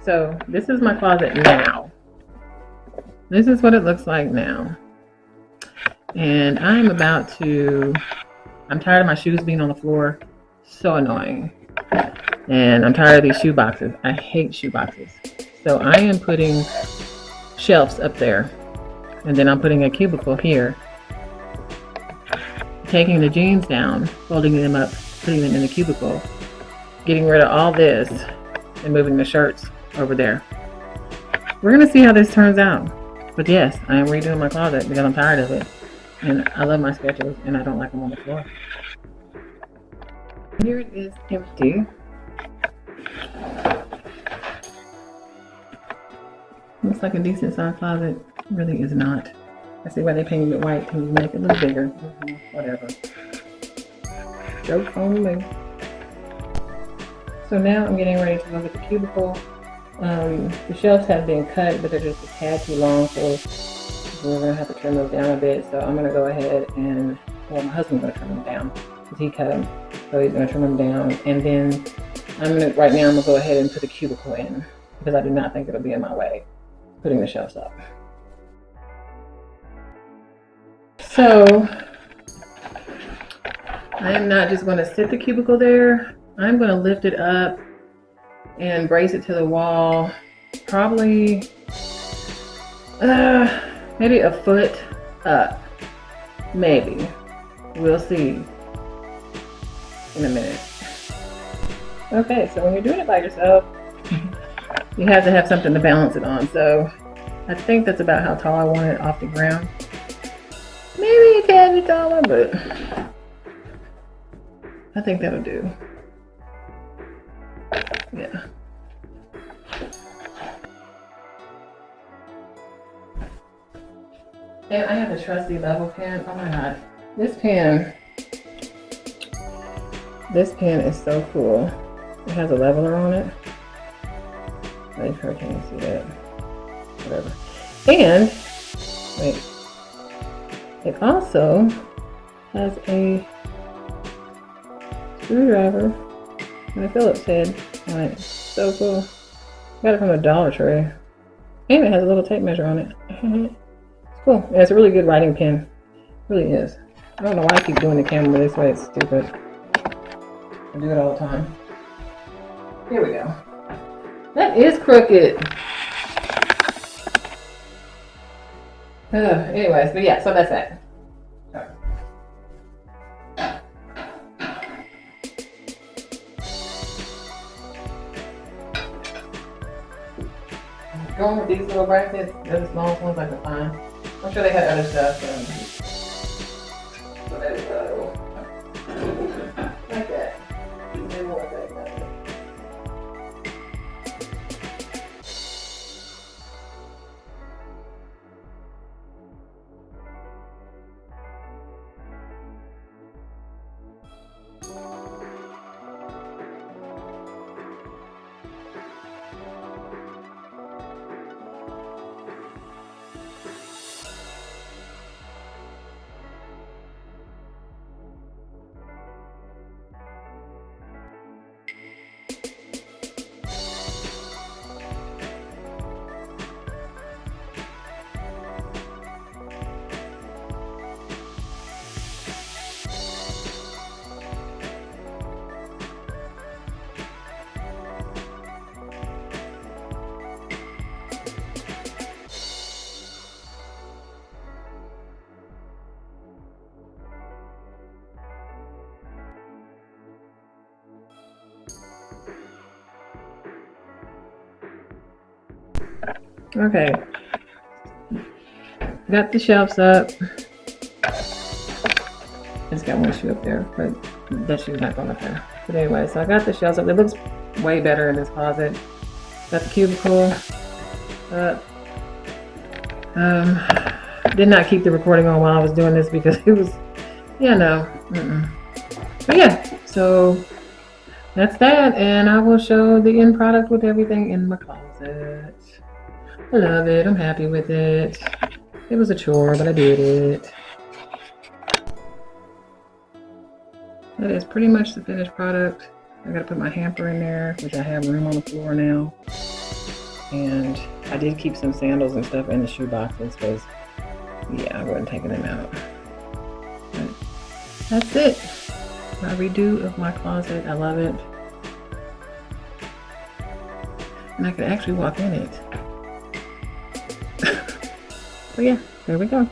So this is my closet now. This is what it looks like now. And I'm tired of my shoes being on the floor. So annoying. And I'm tired of these shoe boxes. I hate shoe boxes. So I am putting shelves up there. And then I'm putting a cubicle here. Taking the jeans down, folding them up, putting them in the cubicle. Getting rid of all this and moving the shirts over there. We're gonna see how this turns out. But yes, I am redoing my closet because I'm tired of it. And I love my sketches and I don't like them on the floor. Here it is empty. Looks like a decent sized closet. Really is not. I see why they painted it white to make it look bigger. Whatever. Joke on me. So now I'm getting ready to go with the cubicle. The shelves have been cut, but they're just a tad too long, so we're gonna have to trim those down a bit. So I'm gonna go ahead and, well, my husband's gonna trim them down because he cut them. So he's gonna trim them down, and then right now I'm gonna go ahead and put the cubicle in because I do not think it'll be in my way putting the shelves up. So I am not just going to sit the cubicle there. I'm going to lift it up and brace it to the wall, probably maybe a foot up, maybe. We'll see in a minute. Okay, so when you're doing it by yourself, you have to have something to balance it on. So I think that's about how tall I want it off the ground. Maybe it can be taller, but I think that'll do. Yeah. And I have the trusty level pen. Oh my god. This pen is so cool. It has a leveler on it. Make sure I can't see that. Whatever. And wait. It also has a screwdriver and a Phillips head on it. So cool. Got it from the Dollar Tree. And it has a little tape measure on it. It's cool. Yeah, it's a really good writing pen. It really is. I don't know why I keep doing the camera this way. It's stupid. I do it all the time. Here we go. That is crooked. Anyways, but yeah, so that's that. Going with these little brackets, they're the smallest ones I can find. I'm sure they had other stuff. So there we go. Like that. Maybe more like that. Okay, got the shelves up. Just got one shoe up there, but that shoe's not going up there. But anyway, so I got the shelves up. It looks way better in this closet. Got the cubicle up. Did not keep the recording on while I was doing this because it was, yeah, no. But yeah, so that's that, and I will show the end product with everything in my closet. I love it. I'm happy with it. It was a chore, but I did it. That is pretty much the finished product. I gotta put my hamper in there, which I have room on the floor now. And I did keep some sandals and stuff in the shoe boxes because, yeah, I wasn't taking them out. But that's it. My redo of my closet. I love it. And I can actually walk in it. So yeah, there we go.